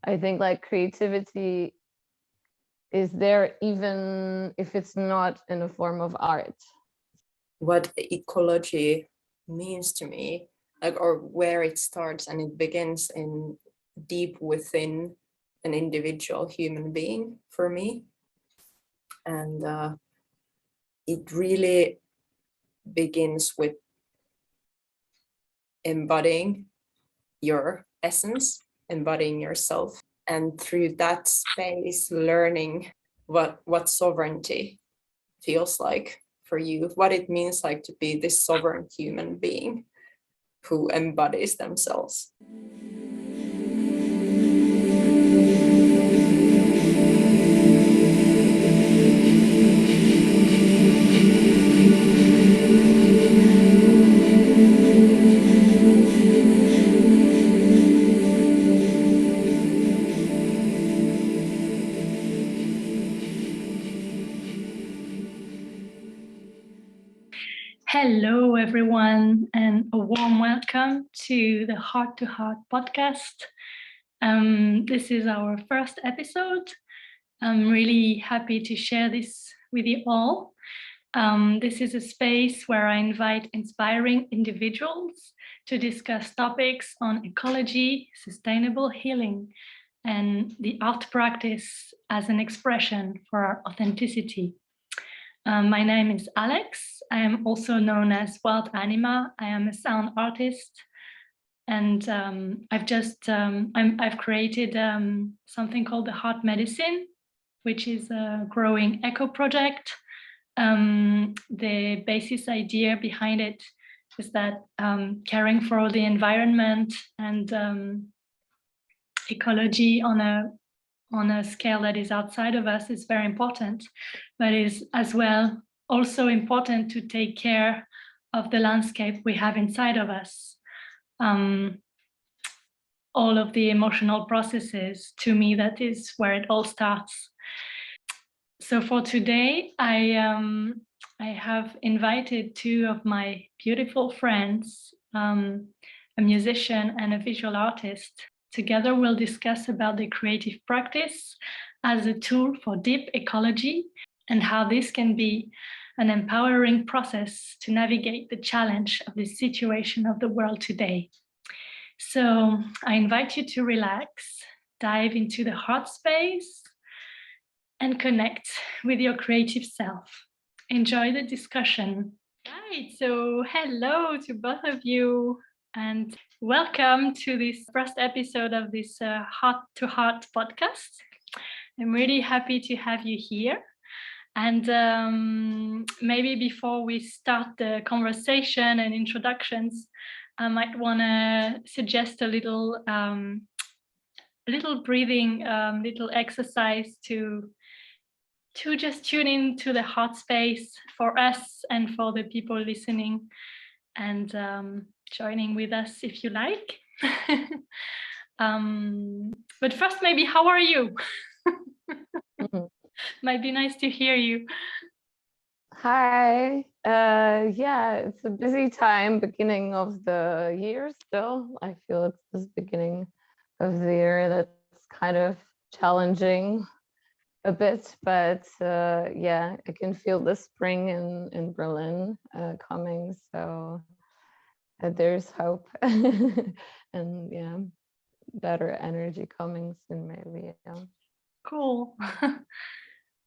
I think like creativity is there even if it's not in a form of art. What ecology means to me, like, or where it starts, and it begins in deep within an individual human being for me. And it really begins with embodying your essence, embodying yourself, and through that space learning what sovereignty feels like for you, what it means like to be this sovereign human being who embodies themselves. Hello, everyone, and a warm welcome to the Heart to Heart podcast. This is our first episode. I'm really happy to share this with you all. This is a space where I invite inspiring individuals to discuss topics on ecology, sustainable healing, and the art practice as an expression for our authenticity. My name is Alex. I am also known as Wild Anima. I am a sound artist, and I've created something called the Heart Medicine, which is a growing eco project. The basis idea behind it is that caring for the environment and ecology on a scale that is outside of us is very important, but is as well also important to take care of the landscape we have inside of us. All of the emotional processes, to me, that is where it all starts. So for today, I have invited two of my beautiful friends, a musician and a visual artist. Together, we'll discuss about the creative practice as a tool for deep ecology and how this can be an empowering process to navigate the challenge of the situation of the world today. So I invite you to relax, dive into the heart space, and connect with your creative self. Enjoy the discussion. Right, so hello to both of you. And welcome to this first episode of this Heart to Heart podcast. I'm really happy to have you here. And maybe before we start the conversation and introductions, I might want to suggest a little breathing, little exercise to just tune into the heart space for us and for the people listening, and joining with us if you like. But first, maybe, how are you? Might be nice to hear you. Hi. Yeah, it's a busy time, beginning of the year still. I feel it's this beginning of the year that's kind of challenging a bit, but yeah, I can feel the spring in Berlin coming, so there's hope. And yeah, better energy coming soon, maybe. Yeah. Cool.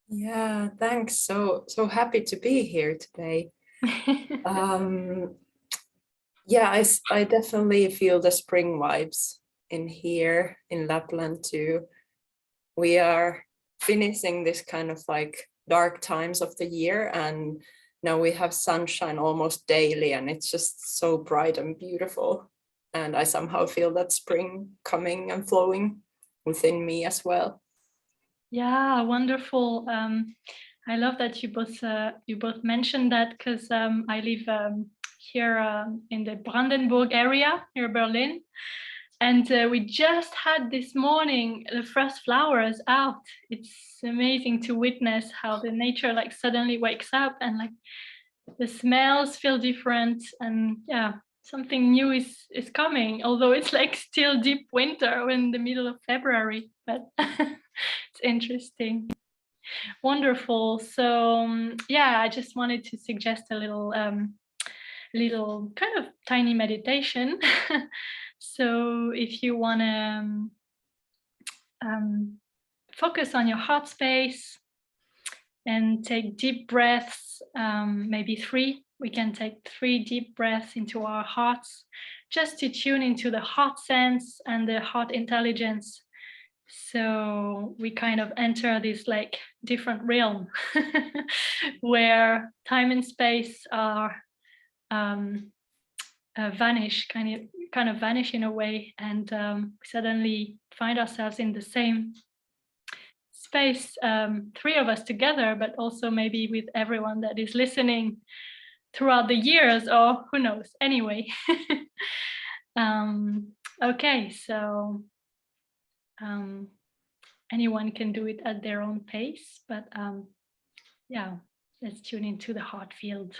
Yeah, thanks. So happy to be here today. Yeah, I definitely feel the spring vibes in here in Lapland too. We are finishing this kind of like dark times of the year, and now we have sunshine almost daily, and it's just so bright and beautiful. And I somehow feel that spring coming and flowing within me as well. Yeah, wonderful. I love that you both mentioned that, because I live here in the Brandenburg area near Berlin, and we just had this morning the first flowers out. It's amazing to witness how the nature like suddenly wakes up, and like the smells feel different, and yeah, something new is coming, although it's like still deep winter. We're in the middle of February, but it's interesting. Wonderful. So yeah, I just wanted to suggest a little kind of tiny meditation. So if you want to focus on your heart space and take deep breaths, maybe 3. We can take 3 deep breaths into our hearts, just to tune into the heart sense and the heart intelligence. So we kind of enter this like different realm where time and space are vanish, kind of vanish in a way, and suddenly find ourselves in the same space, 3 of us together, but also maybe with everyone that is listening throughout the years, or who knows. Anyway, okay, so anyone can do it at their own pace, but yeah, let's tune into the heart field.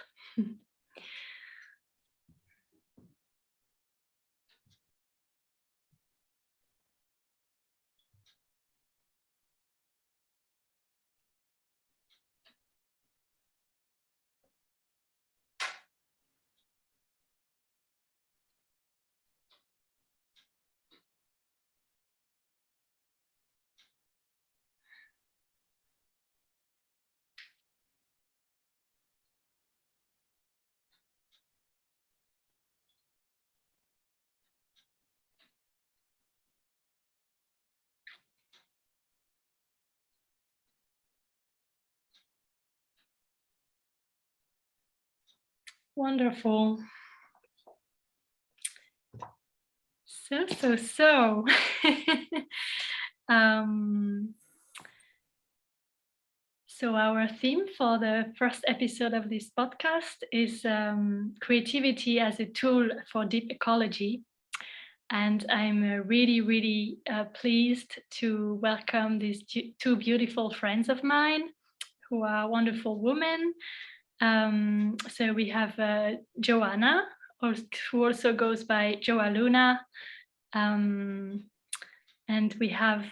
Wonderful. So. So our theme for the first episode of this podcast is creativity as a tool for deep ecology. And I'm really, really pleased to welcome these 2 beautiful friends of mine who are wonderful women. So we have Joanna, who also goes by JOA LUNA. And we have,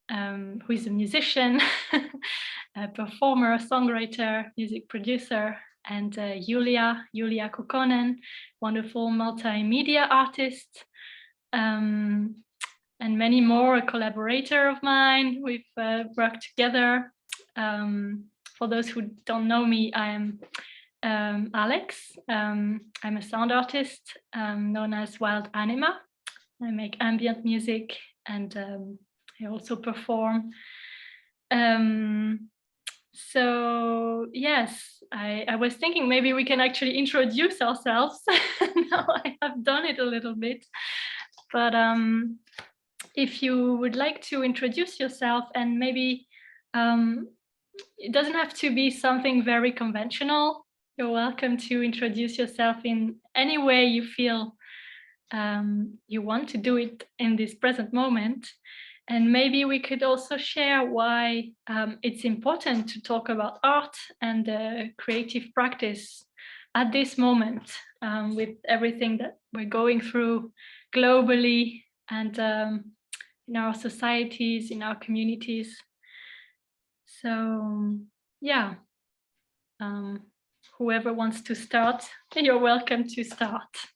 who is a musician, a performer, songwriter, music producer, and Julia Kukkonen, wonderful multimedia artist, and many more, a collaborator of mine. We've worked together. For those who don't know me, I'm Alex. I'm a sound artist known as Wild Anima. I make ambient music, and I also perform. So yes, I was thinking maybe we can actually introduce ourselves. Now I have done it a little bit, but if you would like to introduce yourself, and maybe it doesn't have to be something very conventional. You're welcome to introduce yourself in any way you feel you want to do it in this present moment. And maybe we could also share why it's important to talk about art and creative practice at this moment, with everything that we're going through globally and in our societies, in our communities. So yeah, whoever wants to start, you're welcome to start.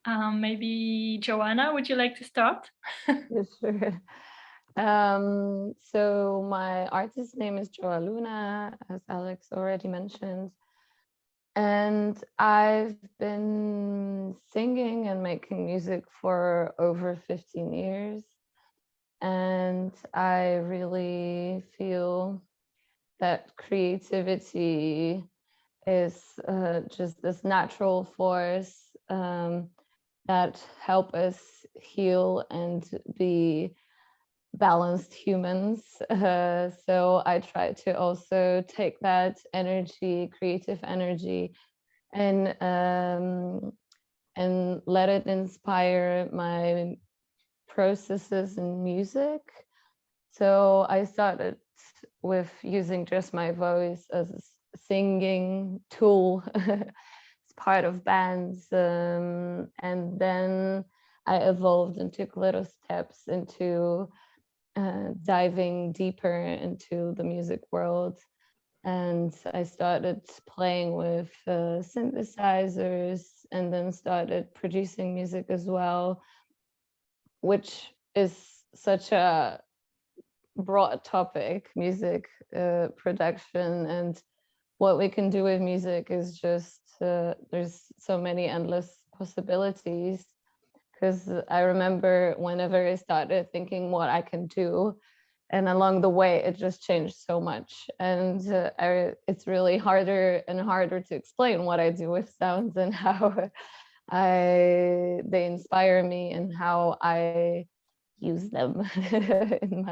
Maybe Joanna, would you like to start? Yes, sure. So my artist name is JOA LUNA, as Alex already mentioned. And I've been singing and making music for over 15 years. And I really feel that creativity is just this natural force that help us heal and be balanced humans. So I try to also take that energy, creative energy, and let it inspire my processes in music. So I started with using just my voice as singing tool. It's part of bands. And then I evolved and took little steps into diving deeper into the music world. And I started playing with synthesizers, and then started producing music as well, which is such a broad topic, music production. And what we can do with music is just, there's so many endless possibilities. Because I remember whenever I started thinking what I can do, and along the way it just changed so much. And it's really harder and harder to explain what I do with sounds and how they inspire me and how I use them in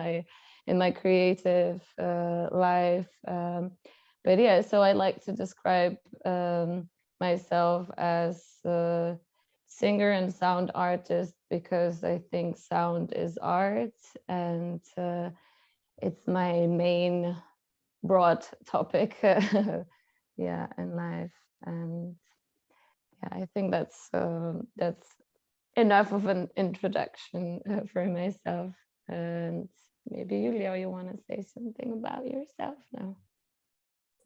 my creative life. But yeah, so I like to describe myself as a singer and sound artist, because I think sound is art, and it's my main broad topic yeah, in life. And yeah, I think that's enough of an introduction for myself. And maybe Julia, you want to say something about yourself now?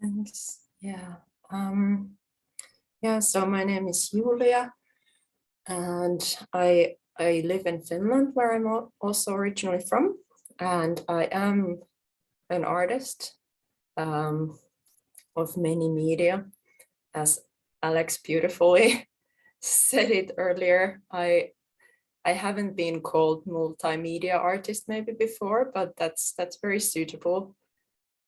Thanks. Yeah. Yeah, so my name is Julia, and I live in Finland, where I'm also originally from, and I am an artist of many media, as Alex beautifully said it earlier. I haven't been called multimedia artist maybe before, but that's very suitable.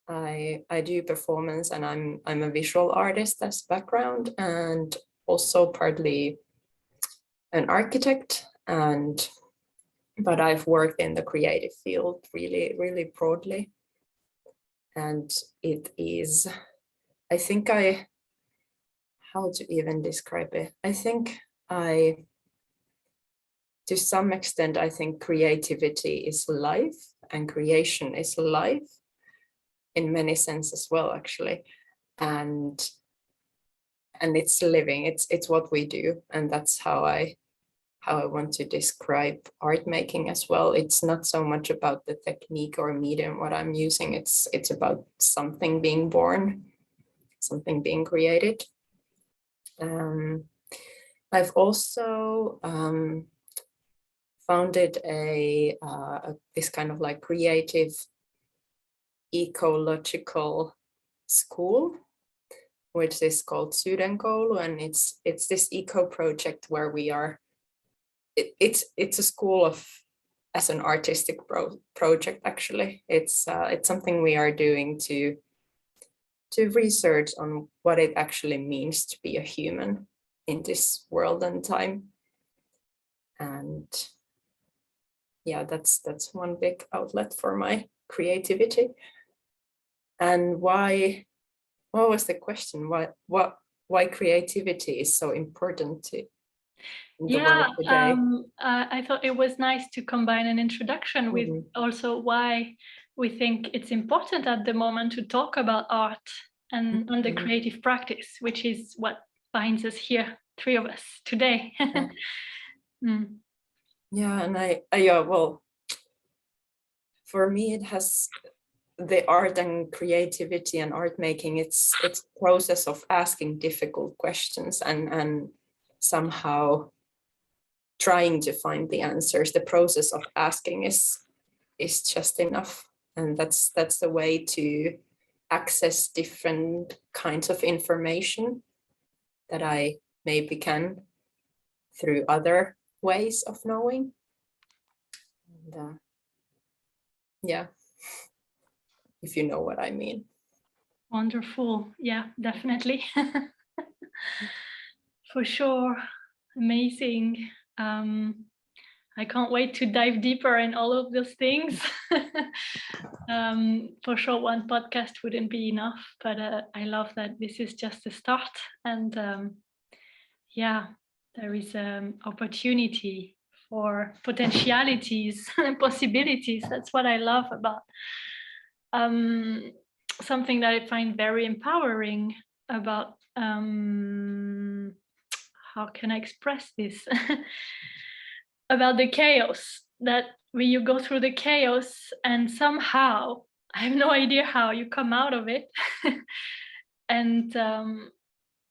I do performance, and I'm a visual artist as background, and also partly an architect, but I've worked in the creative field really broadly. And it is, I think how to even describe it? I think to some extent, I think creativity is life, and creation is life in many senses as well, actually. And it's living, it's what we do. And that's how I want to describe art making as well. It's not so much about the technique or medium what I'm using. It's about something being born, something being created. I've also founded this kind of like creative ecological school, which is called Sudenkoulu, and it's this eco project where we are. It's a school as an artistic project. Actually, it's something we are doing to research on what it actually means to be a human in this world and time. And yeah, that's one big outlet for my creativity. And why? What was the question? Why creativity is so important to the world today? I thought it was nice to combine an introduction with also why we think it's important at the moment to talk about art and the creative practice, which is what binds us here, three of us today. Yeah, and well, for me, it has the art and creativity and art making. It's a process of asking difficult questions and somehow trying to find the answers. The process of asking is just enough, and that's the way to access different kinds of information that I maybe can through other ways of knowing. And, yeah, if you know what I mean. Wonderful. Yeah, definitely. For sure. Amazing. I can't wait to dive deeper in all of those things. For sure, one podcast wouldn't be enough, but I love that this is just a start. And yeah, there is opportunity for potentialities and possibilities. That's what I love about something that I find very empowering about how can I express this? About the chaos, that when you go through the chaos and somehow, I have no idea how, you come out of it. And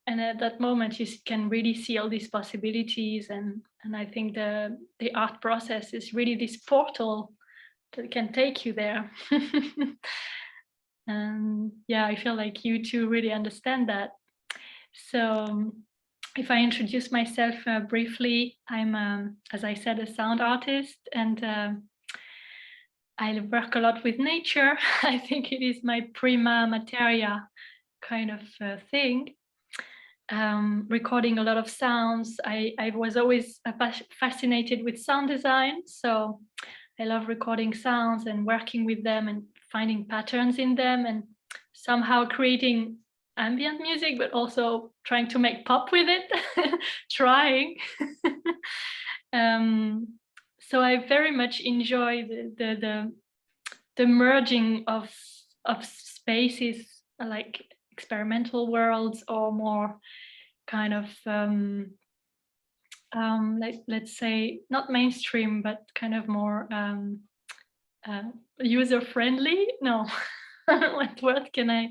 at that moment you can really see all these possibilities, and I think the art process is really this portal that can take you there. And yeah, I feel like you two really understand that. So if I introduce myself briefly, I'm, as I said, a sound artist, and I work a lot with nature. I think it is my prima materia kind of thing. Recording a lot of sounds. I was always fascinated with sound design, so I love recording sounds and working with them and finding patterns in them and somehow creating ambient music, but also trying to make pop with it, trying. So I very much enjoy the merging of spaces, like experimental worlds, or more kind of like, let's say, not mainstream, but kind of more user-friendly. No, what word can I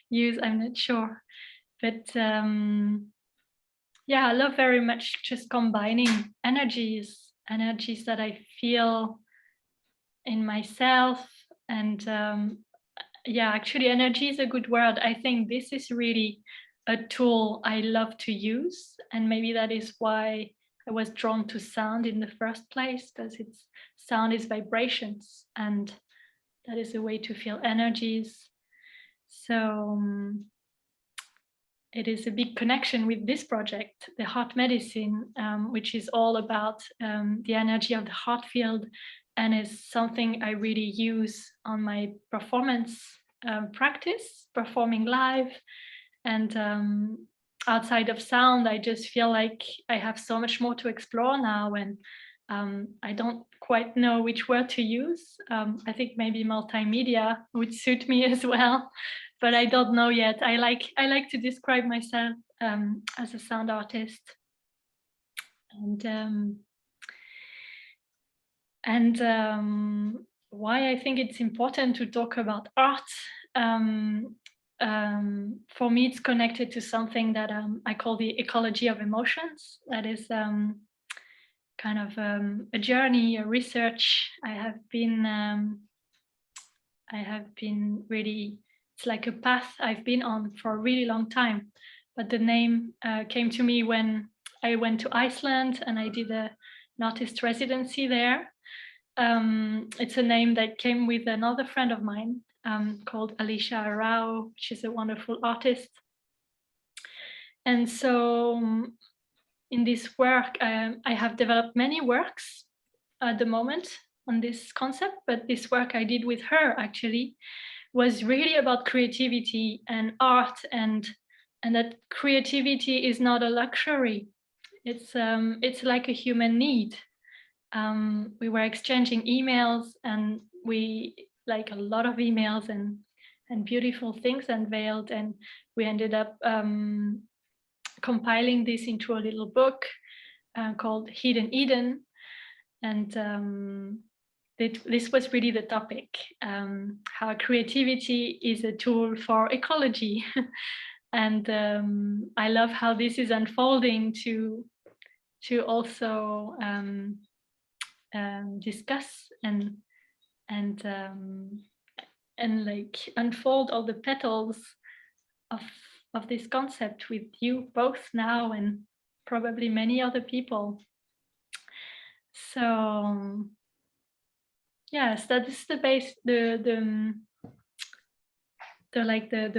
use? I'm not sure. But yeah, I love very much just combining energies that I feel in myself. And yeah, actually, energy is a good word. I think this is really a tool I love to use, and maybe that is why I was drawn to sound in the first place, because sound is vibrations, and that is a way to feel energies. So it is a big connection with this project, the heart medicine, which is all about the energy of the heart field, and is something I really use on my performance practice, performing live. And outside of sound, I just feel like I have so much more to explore now, and I don't quite know which word to use. I think maybe multimedia would suit me as well, but I don't know yet. I like to describe myself as a sound artist. And why I think it's important to talk about art. For me, it's connected to something that I call the ecology of emotions. That is kind of a journey, a research I have been really, it's like a path I've been on for a really long time. But the name came to me when I went to Iceland and I did an artist residency there. It's a name that came with another friend of mine called Alicia Arau. She's a wonderful artist. And so in this work, I have developed many works at the moment on this concept, but this work I did with her actually was really about creativity and art, and that creativity is not a luxury. It's like a human need. We were exchanging emails, and we like a lot of emails and beautiful things unveiled, and we ended up compiling this into a little book called Hidden Eden. And this was really the topic, how creativity is a tool for ecology. And I love how this is unfolding to also discuss and like unfold all the petals of this concept with you both now, and probably many other people. So yes, that is the base, the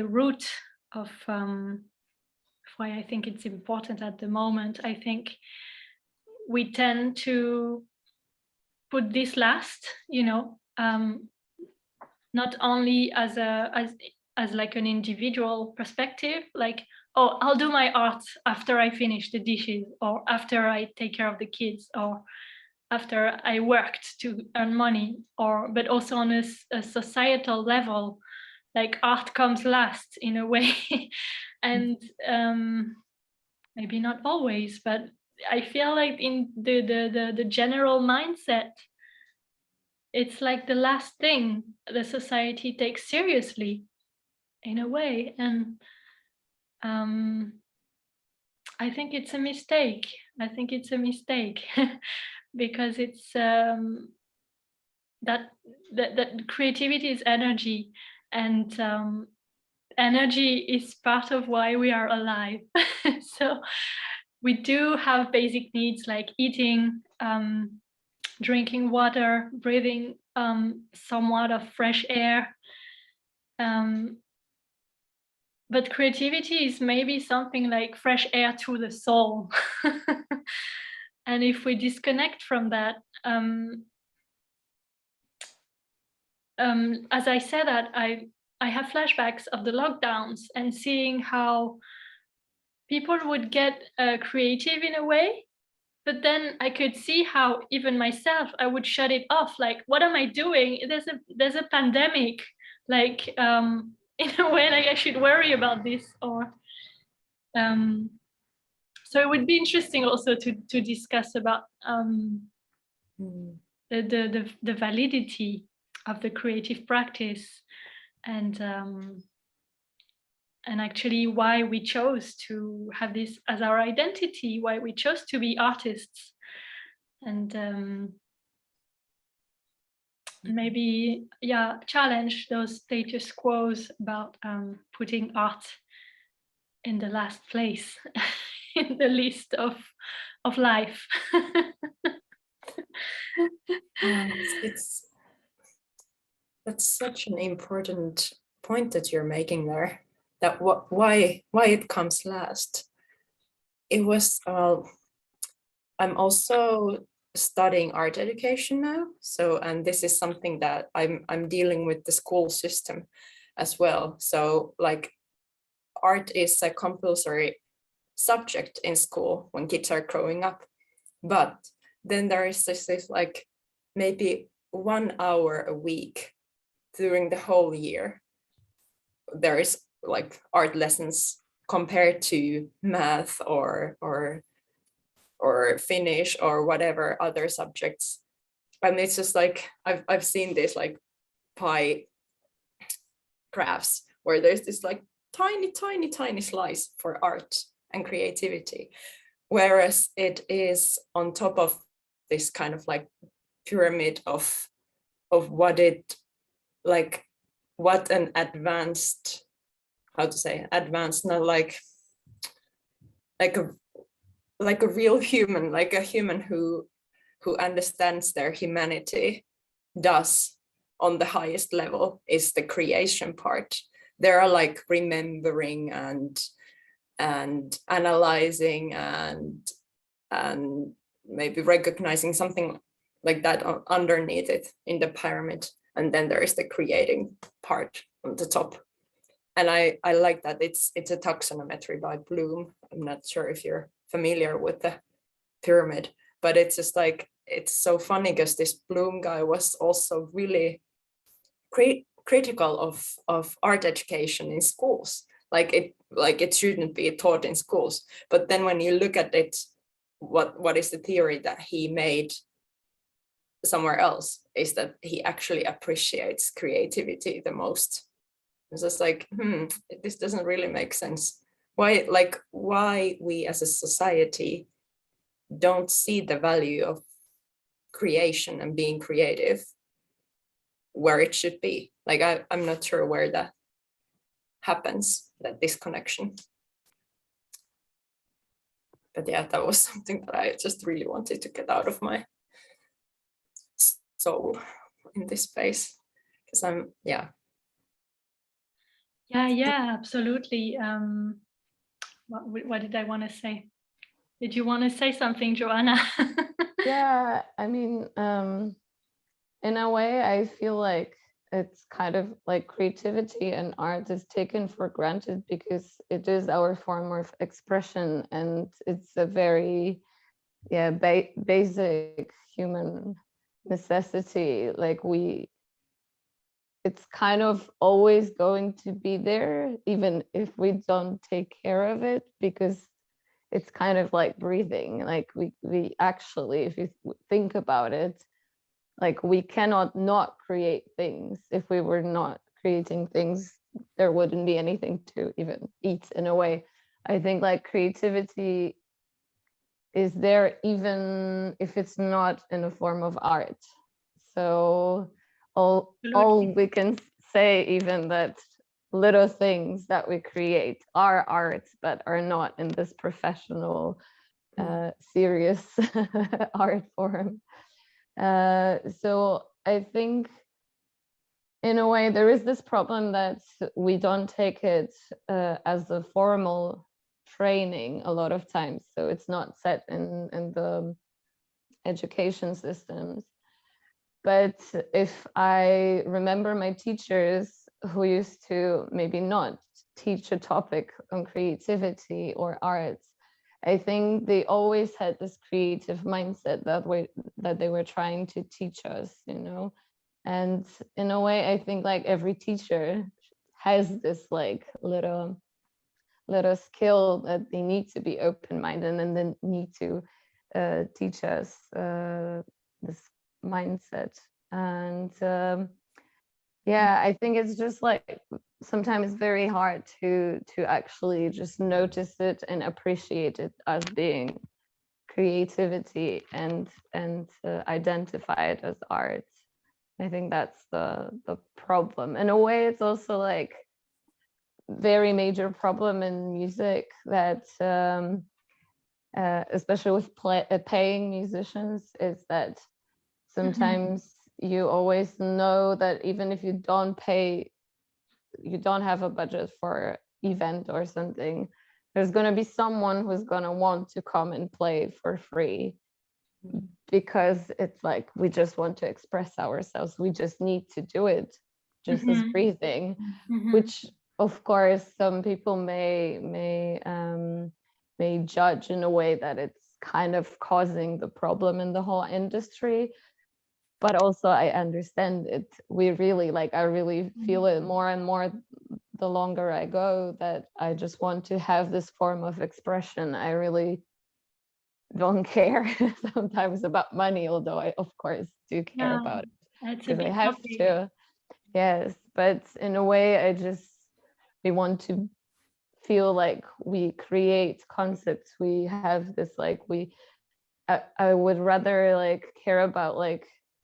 root of why I think it's important at the moment. I think we tend to put this last, not only as like an individual perspective, like, oh, I'll do my art after I finish the dishes, or after I take care of the kids, or after I worked to earn money, but also on a societal level, like art comes last in a way. And maybe not always, but I feel like in the general mindset, it's like the last thing the society takes seriously in a way. And I think it's a mistake. I think it's a mistake because it's that creativity is energy, and energy is part of why we are alive. So we do have basic needs like eating, drinking water, breathing somewhat of fresh air. But creativity is maybe something like fresh air to the soul. And if we disconnect from that, as I said that, I have flashbacks of the lockdowns and seeing how people would get creative in a way, but then I could see how even myself, I would shut it off. Like, what am I doing? There's a pandemic. Like, in a way, like I should worry about this. Or so it would be interesting also to discuss about the validity of the creative practice, and actually why we chose to have this as our identity, why we chose to be artists, and maybe, yeah, challenge those status quos about putting art in the last place in the list of life. That's such an important point that you're making there, that why it comes last. It was, I'm also studying art education now, so, and this is something that I'm dealing with the school system as well. So like, art is a compulsory subject in school when kids are growing up, but then there is this like maybe 1 hour a week during the whole year there is like art lessons compared to math or Finnish or whatever other subjects. And it's just like, I've seen this like pie graphs where there's this like tiny slice for art and creativity, whereas it is on top of this kind of like pyramid of what it, like what an advanced, how to say advanced, not like a real human, like a human who understands their humanity does on the highest level is the creation part. There are like remembering and analyzing and maybe recognizing something like that underneath it in the pyramid, and then there is the creating part on the top. And I like that it's a taxonometry by Bloom. I'm not sure if you're familiar with the pyramid, but it's just like, it's so funny because this Bloom guy was also really critical of art education in schools. Like it shouldn't be taught in schools. But then when you look at it, what is the theory that he made somewhere else is that he actually appreciates creativity the most. It's just like, this doesn't really make sense. Why we as a society don't see the value of creation and being creative where it should be. Like I'm not sure where that happens, that disconnection. But yeah, that was something that I just really wanted to get out of my soul in this space, because I'm, yeah, absolutely. What did I want to say? Did you want to say something, Joanna? Yeah, I mean, in a way, I feel like it's kind of like creativity and art is taken for granted because it is our form of expression, and it's a very, basic human necessity. Like it's kind of always going to be there, even if we don't take care of it, because it's kind of like breathing. Like we actually, if you think about it, like we cannot not create things. If we were not creating things, there wouldn't be anything to even eat in a way. I think like creativity is there even if it's not in a form of art. So all we can say, even that little things that we create are art, but are not in this professional, serious art form. So I think in a way there is this problem that we don't take it as a formal training a lot of times. So it's not set in the education systems. But if I remember my teachers who used to maybe not teach a topic on creativity or arts, I think they always had this creative mindset that they were trying to teach us, you know. And in a way, I think like every teacher has this like little skill that they need to be open-minded, and then need to teach us this mindset. And yeah, I think it's just like sometimes very hard to actually just notice it and appreciate it as being creativity and identify it as art. I think that's the problem. In a way, it's also like very major problem in music that especially with paying musicians, is that sometimes you always know that even if you don't pay, you don't have a budget for event or something, there's going to be someone who's going to want to come and play for free, because it's like we just want to express ourselves, we just need to do it just as breathing, which of course some people may judge in a way that it's kind of causing the problem in the whole industry. But also I understand it. We really I really feel it more and more the longer I go, that I just want to have this form of expression. I really don't care sometimes about money, although I of course do care about it because I have to. Yes, but in a way we want to feel like we create concepts. We have this I would rather care about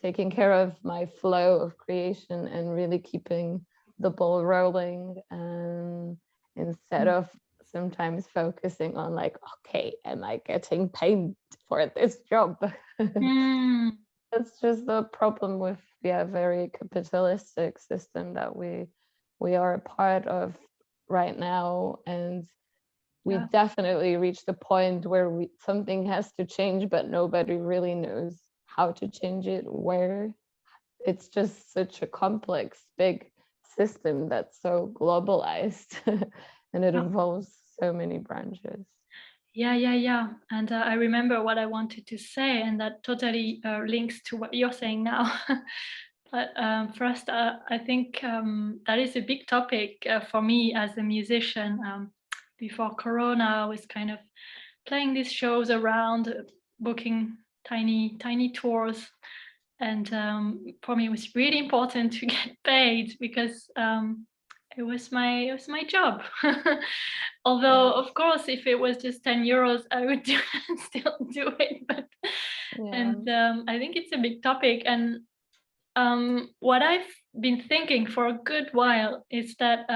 taking care of my flow of creation and really keeping the ball rolling, and instead of sometimes focusing on okay, am I getting paid for this job? That's just the problem with very capitalistic system that we are a part of right now. And we definitely reached the point where something has to change, but nobody really knows how to change it, where. It's just such a complex, big system that's so globalized and it involves so many branches. Yeah. And I remember what I wanted to say, and that totally links to what you're saying now. But first, I think that is a big topic for me as a musician. Before Corona, I was kind of playing these shows around, booking tiny tours. And for me, it was really important to get paid, because it was my job. Although, of course, if it was just 10 euros, I would still do it. But and I think it's a big topic. And what I've been thinking for a good while is that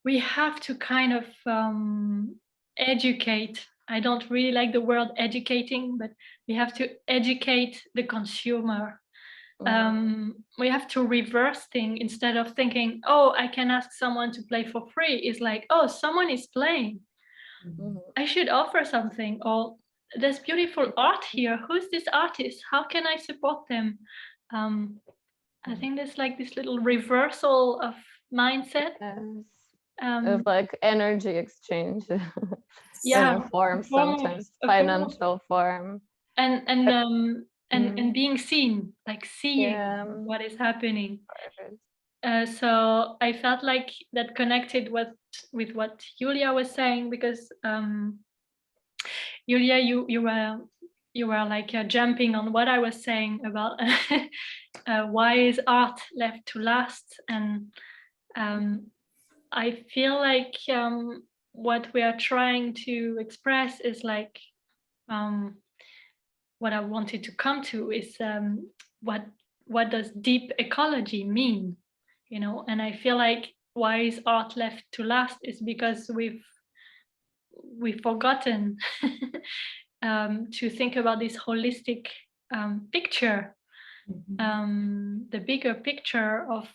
we have to kind of educate. I don't really like the word educating, but we have to educate the consumer. We have to reverse things. Instead of thinking, oh, I can ask someone to play for free, it's like, oh, someone is playing. I should offer something. Or there's beautiful art here. Who's this artist? How can I support them? I think there's this little reversal of mindset. Of energy exchange. In a form, sometimes financial form. And and being seen, like seeing Yeah. what is happening. So I felt like that connected with what Julia was saying, because Julia, you were like jumping on what I was saying about why is art left to last, and I feel like what we are trying to express is like what I wanted to come to is what does deep ecology mean, you know? And I feel like why is art left to last is because we've forgotten to think about this holistic picture, the bigger picture of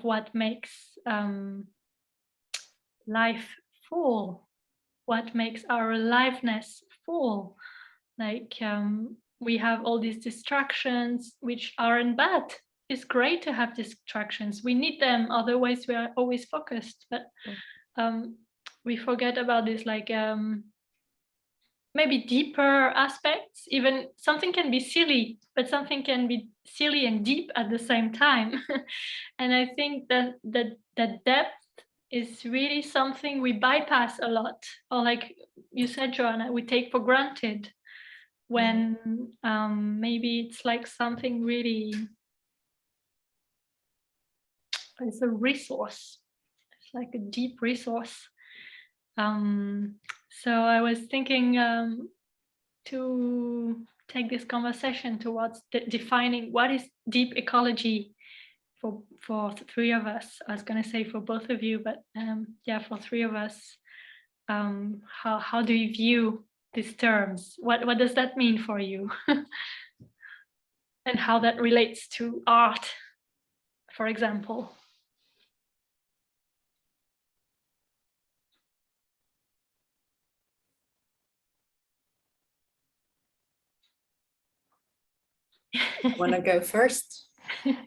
what makes life full, what makes our aliveness full. Like we have all these distractions, which aren't bad. It's great to have distractions. We need them, otherwise we are always focused. But we forget about this, like maybe deeper aspects. Even something can be silly, but something can be silly and deep at the same time. And I think that depth is really something we bypass a lot, or like you said, Joanna, we take for granted, when maybe it's like something really, it's a resource, it's like a deep resource. So I was thinking to take this conversation towards defining what is deep ecology for three of us. I was going to say for both of you, but yeah, for three of us. How do you view these terms? What does that mean for you? And how that relates to art, for example. Want to go first?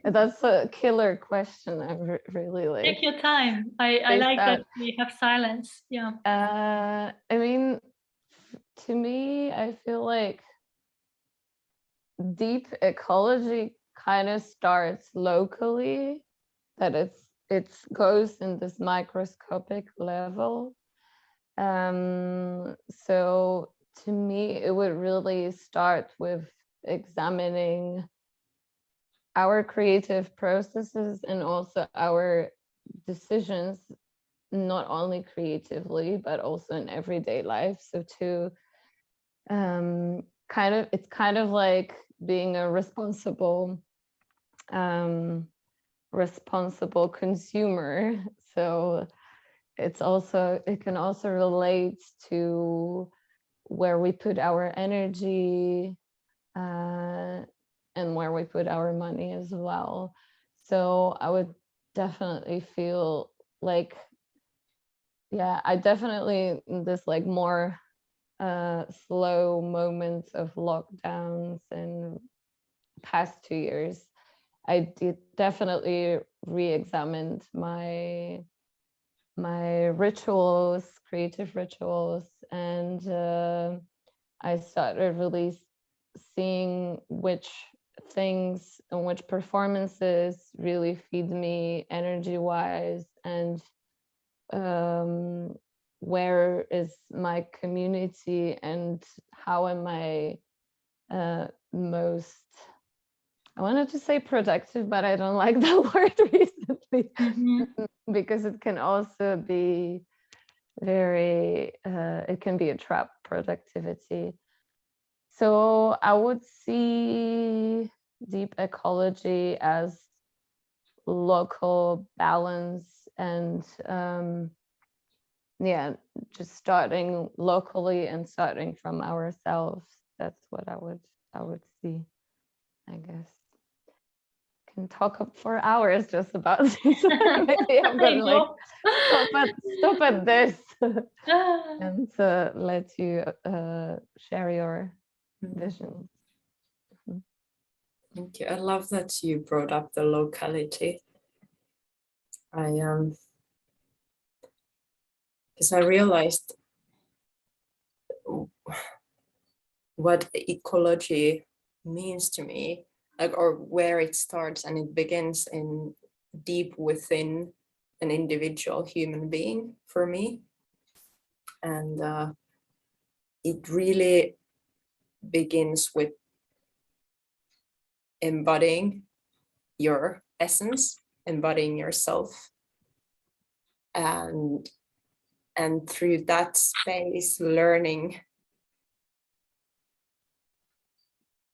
That's a killer question. I really like. Take your time. I like that we have silence. Yeah. I mean, to me, I feel like deep ecology kind of starts locally, that it goes in this microscopic level. So to me, it would really start with examining our creative processes and also our decisions, not only creatively, but also in everyday life. So to it's kind of like being a responsible consumer. So it can also relate to where we put our energy and where we put our money as well. So I would definitely feel like, yeah, I definitely, this like more slow moments of lockdowns in past 2 years, I did definitely re-examined my rituals, creative rituals, and I started really seeing which things and which performances really feed me energy-wise, and where is my community, and how am I most, I wanted to say productive, but I don't like that word recently, because it can also be very, it can be a trap, productivity. So I would see deep ecology as local balance, and yeah, just starting locally and starting from ourselves. That's what I would see, I guess. Can talk up for hours just about this. Maybe I'm gonna like stop at this and let you share your vision. Thank you. I love that you brought up the locality. Because I realized what ecology means to me, like, or where it starts, and it begins in deep within an individual human being for me. And it really begins with embodying your essence, embodying yourself, and through that space, learning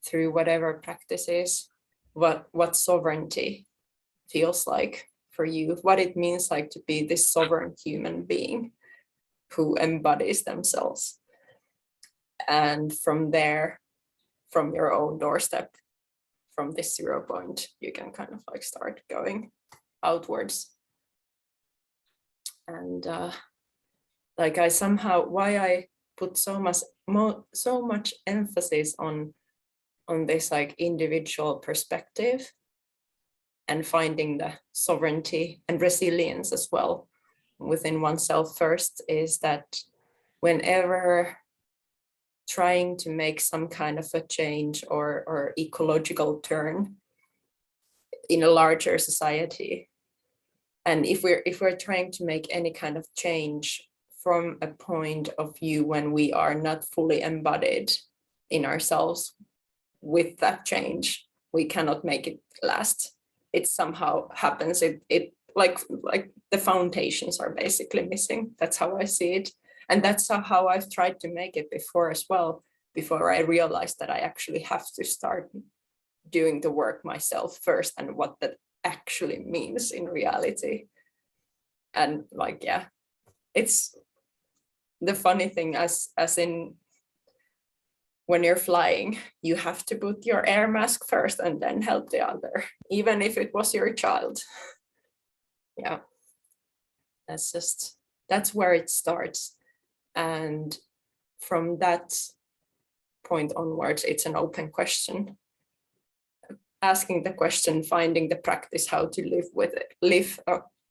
through whatever practices what sovereignty feels like for you, what it means like to be this sovereign human being who embodies themselves. And from there, from your own doorstep, from this 0 point, you can kind of like start going outwards. And like I somehow, why I put so much emphasis on this like individual perspective and finding the sovereignty and resilience as well within oneself first, is that whenever trying to make some kind of a change or ecological turn in a larger society, and if we're trying to make any kind of change from a point of view when we are not fully embodied in ourselves with that change, we cannot make it last. It somehow happens, it like the foundations are basically missing. That's how I see it. And that's how I've tried to make it before as well, before I realized that I actually have to start doing the work myself first, and what that actually means in reality. And like, yeah, it's the funny thing, as in when you're flying, you have to put your air mask first and then help the other, even if it was your child. Yeah, that's where it starts. And from that point onwards, it's an open question. Asking the question, finding the practice, how to live with it, live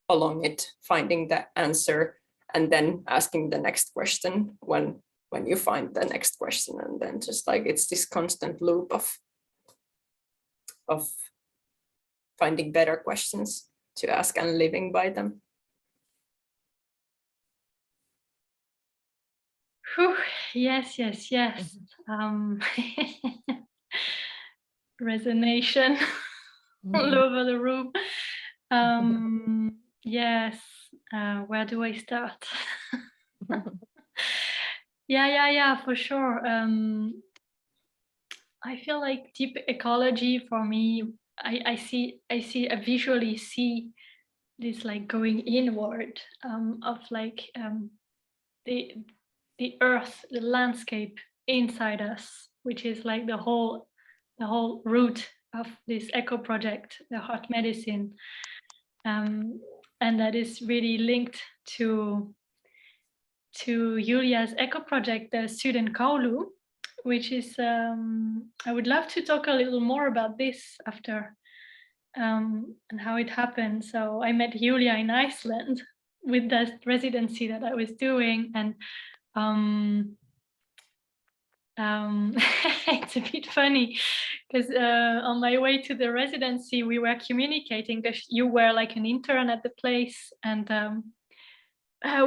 along it, finding the answer, and then asking the next question when you find the next question. And then just like, it's this constant loop of finding better questions to ask and living by them. Whew, yes. Resonation all over the room. Yes, where do I start? Yeah, for sure. I feel like deep ecology for me, I visually see this like going inward, of like the earth, the landscape inside us, which is like the whole root of this eco project, the heart medicine, and that is really linked to Julia's eco project, the student Kaulu, which is I would love to talk a little more about this after, and how it happened. So I met Julia in Iceland with that residency that I was doing, and it's a bit funny because on my way to the residency we were communicating, because you were like an intern at the place, and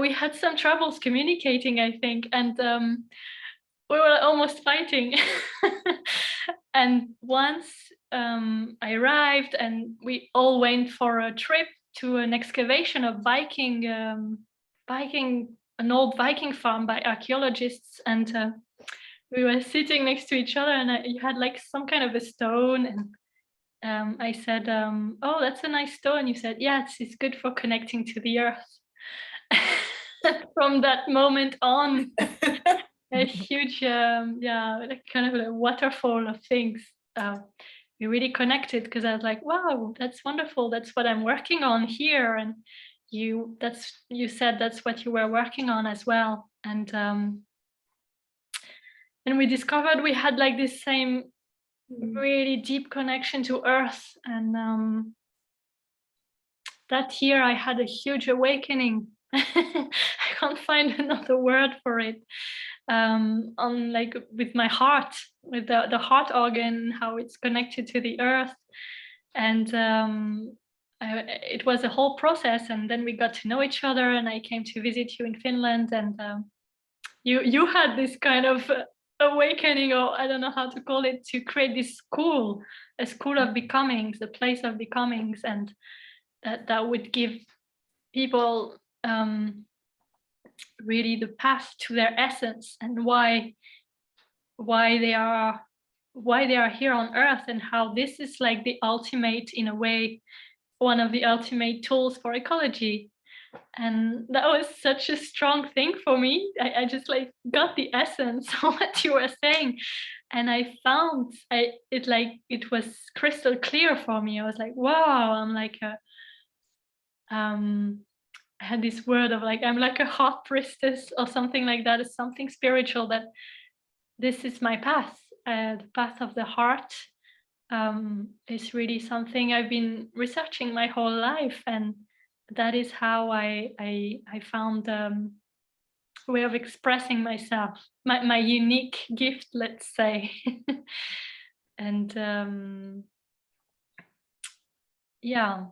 we had some troubles communicating, I think, and we were almost fighting. And once I arrived, and we all went for a trip to an excavation of an old Viking farm by archaeologists, and we were sitting next to each other, and you had like some kind of a stone, and I said, oh, that's a nice stone. You said, yeah, it's good for connecting to the earth. From that moment on, a huge, like kind of a waterfall of things. We really connected, because I was like, wow, that's wonderful. That's what I'm working on here. And you said that's what you were working on as well. And we discovered we had like this same really deep connection to earth. And that year I had a huge awakening. I can't find another word for it. on like with my heart, with the heart organ, how it's connected to the earth. And it was a whole process, and then we got to know each other, and I came to visit you in Finland, and you had this kind of awakening, or I don't know how to call it, to create this school, a school of becomings, a place of becomings, and that would give people really the path to their essence, and why they are here on earth, and how this is like the ultimate, in a way, one of the ultimate tools for ecology. And that was such a strong thing for me. I just like got the essence of what you were saying, and I found it was crystal clear for me. I was like, wow, I'm like a I had this word of like, I'm like a heart priestess or something like that. It's something spiritual, that this is my path, the path of the heart. Is really something I've been researching my whole life, and that is how I found a way of expressing myself, my unique gift, let's say. And yeah,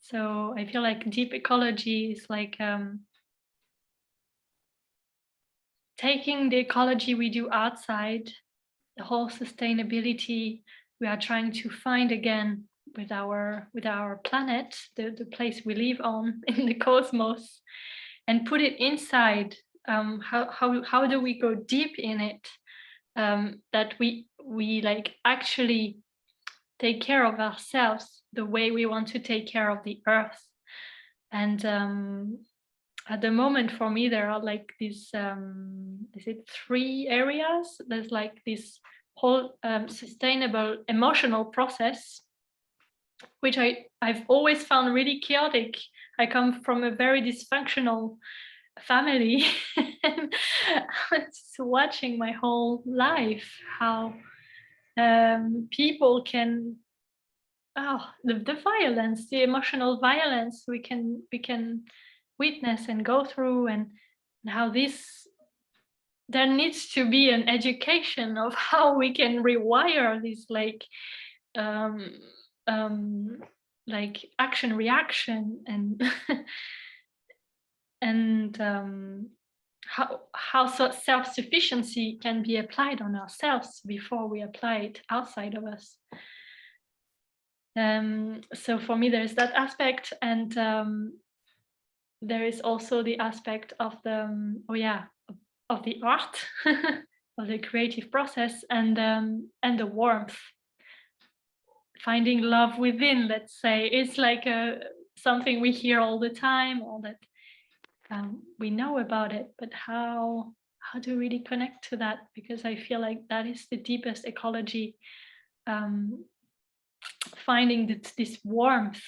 so I feel like deep ecology is like taking the ecology we do outside, the whole sustainability we are trying to find again with our planet, the place we live on in the cosmos, and put it inside. How do we go deep in it, that we like actually take care of ourselves the way we want to take care of the earth. And at the moment, for me, there are like these is it 3 areas? There's like this whole sustainable emotional process, which I've always found really chaotic. I come from a very dysfunctional family. And I was just watching my whole life how people can the violence, the emotional violence we can witness and go through, and how there needs to be an education of how we can rewire this like action reaction, and and how self-sufficiency can be applied on ourselves before we apply it outside of us. So for me, there's that aspect, and there is also the aspect of the of the art, of the creative process, and the warmth. Finding love within, let's say, is like something we hear all the time, or that we know about it, but how to really connect to that? Because I feel like that is the deepest ecology. Finding this warmth,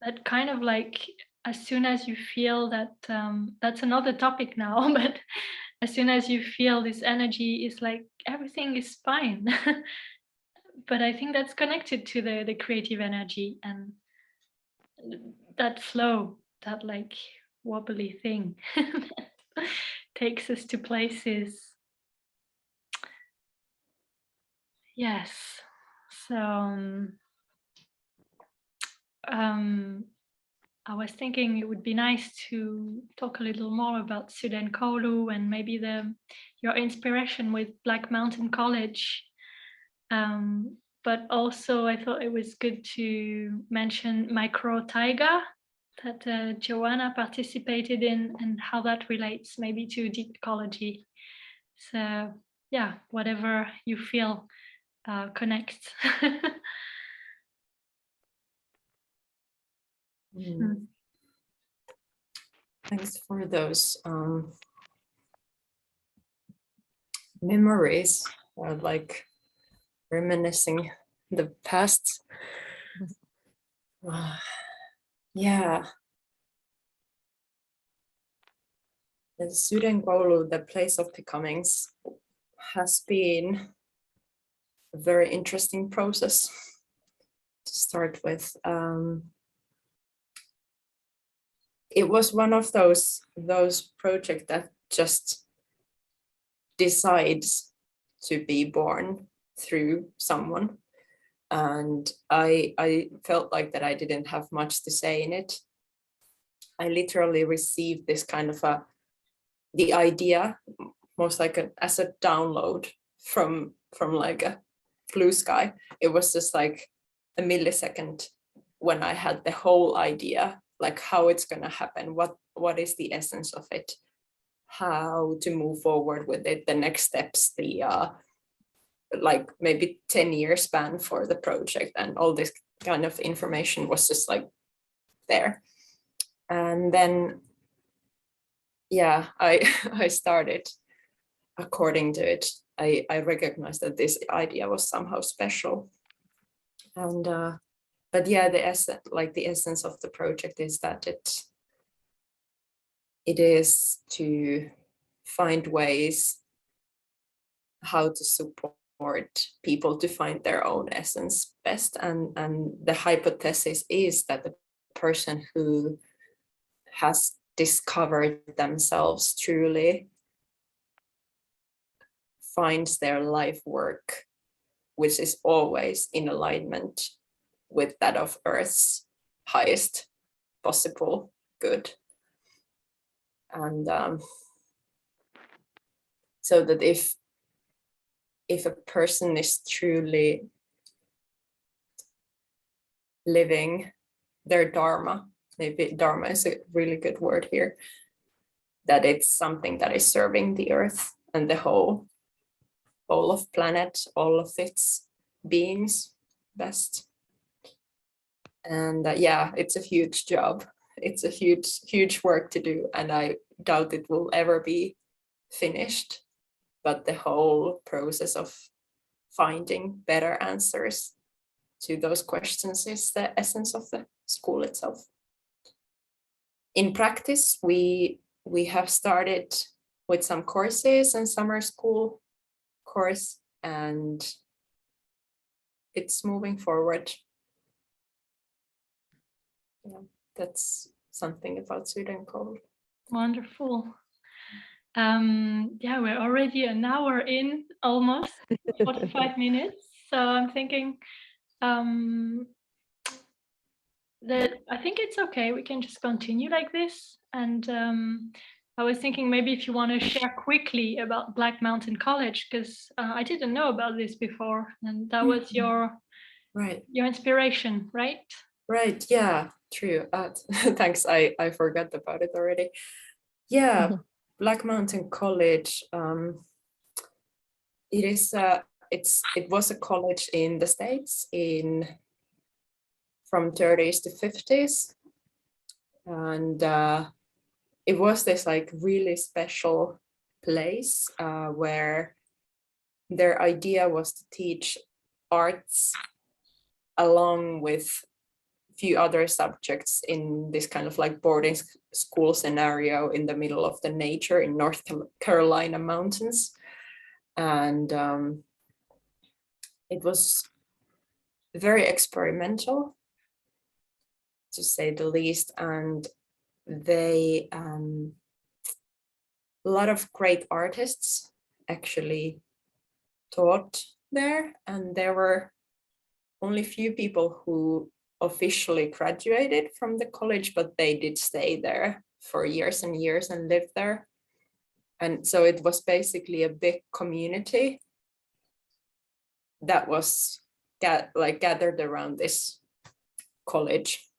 that kind of like, as soon as you feel that, that's another topic now, but as soon as you feel this energy, is like everything is fine. But I think that's connected to the creative energy, and that flow, that like wobbly thing takes us to places. Yes. So I was thinking it would be nice to talk a little more about Sudan Kolu, and maybe your inspiration with Black Mountain College. But also I thought it was good to mention Micro Taiga, that Joanna participated in, and how that relates maybe to deep ecology. So yeah, whatever you feel connects. Thanks for those memories, like reminiscing the past. Yeah. The Sudan Kolu, the place of becomings, has been a very interesting process to start with. It was one of those projects that just decides to be born through someone. And I felt like that I didn't have much to say in it. I literally received this kind of the idea, most like as a download from like a blue sky. It was just like a millisecond when I had the whole idea, like how it's gonna happen, what is the essence of it, how to move forward with it, the next steps, the like maybe 10-year span for the project, and all this kind of information was just like there. And then yeah, I started according to it. I recognized that this idea was somehow special. And but yeah, the essence of the project is that it is to find ways how to support people to find their own essence best. And the hypothesis is that the person who has discovered themselves truly finds their life work, which is always in alignment with that of Earth's highest possible good. And so that if a person is truly living their dharma, maybe dharma is a really good word here, that it's something that is serving the Earth and the whole of planet, all of its beings best. And yeah, it's a huge job. It's a huge work to do, and I doubt it will ever be finished. But the whole process of finding better answers to those questions is the essence of the school itself. In practice, we have started with some courses and summer school course, and it's moving forward. Yeah, that's something about Swedencold. Wonderful. Yeah, we're already an hour in, almost 45 minutes. So I'm thinking that I think it's okay. We can just continue like this. And I was thinking maybe if you want to share quickly about Black Mountain College, because I didn't know about this before, and that was your inspiration, right? Right. Yeah. True. Thanks. I forgot about it already. Yeah. Black Mountain College. It was a college in the States from 30s to 50s, and it was this like really special place where their idea was to teach arts along with few other subjects in this kind of like boarding school scenario in the middle of the nature in North Carolina mountains. And it was very experimental, to say the least. And they a lot of great artists actually taught there, and there were only few people who officially graduated from the college, but they did stay there for years and years and live there. And so it was basically a big community that was gathered around this college.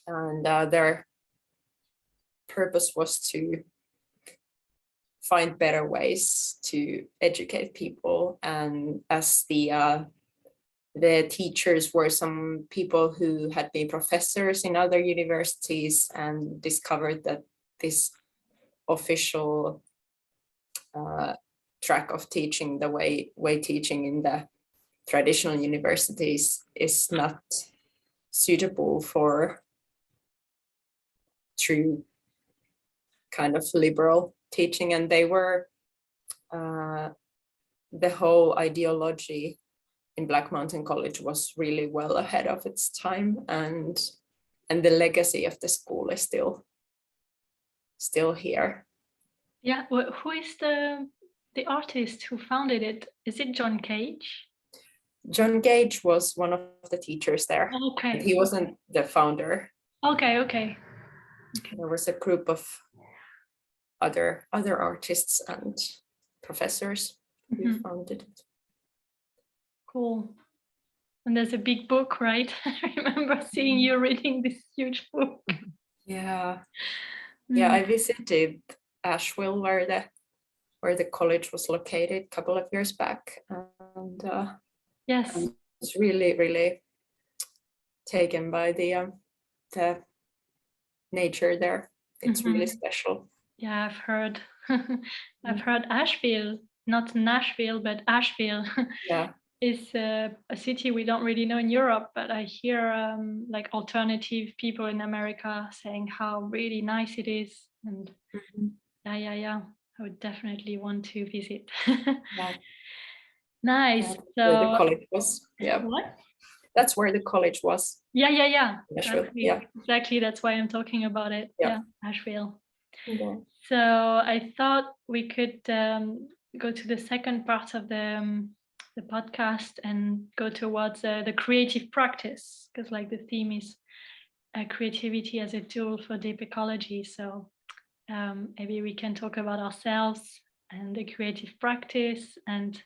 And their purpose was to find better ways to educate people. And as the teachers were some people who had been professors in other universities and discovered that this official track of teaching, the way teaching in the traditional universities is not suitable for true kind of liberal teaching. And they were the whole ideology in Black Mountain College was really well ahead of its time, and the legacy of the school is still here. Yeah, who is the the artist who founded it, is it John Cage? John Gage was one of the teachers there. Okay. He wasn't the founder. Okay, okay. There was a group of other artists and professors who founded it. Cool. And there's a big book, right? I remember seeing you reading this huge book. Yeah. Yeah, I visited Asheville where the college was located a couple of years back, and Yes. I was really taken by the nature there. It's really special. Yeah, I've heard. I've heard Asheville, not Nashville, but Asheville. Yeah. Is a city we don't really know in Europe, but I hear like alternative people in America saying how really nice it is, and yeah, I would definitely want to visit. Yeah. Nice. Where the So college was. Yeah. what? That's where the college was. Yeah. Nashville. Exactly. Yeah. Exactly. That's why I'm talking about it. Yeah. Asheville. Yeah. So I thought we could go to the second part of the podcast and go towards the creative practice, because like the theme is creativity as a tool for deep ecology. So maybe we can talk about ourselves and the creative practice, and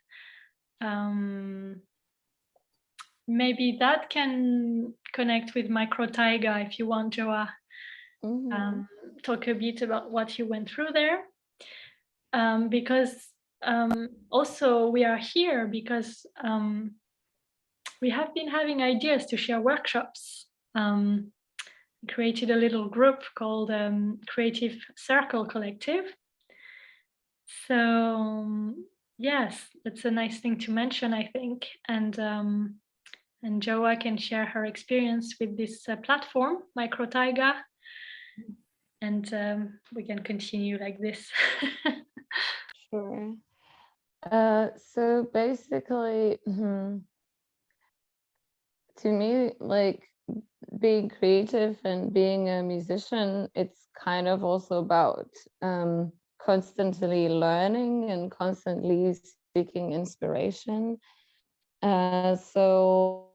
maybe that can connect with micro taiga if you want, Joa. Talk a bit about what you went through there, because also we are here because we have been having ideas to share workshops. Created a little group called Creative Circle Collective. So yes, that's a nice thing to mention, I think. And Joa can share her experience with this platform, Micro Taiga, and we can continue like this. Sure. So basically, to me, like being creative and being a musician, it's kind of also about constantly learning and constantly seeking inspiration. So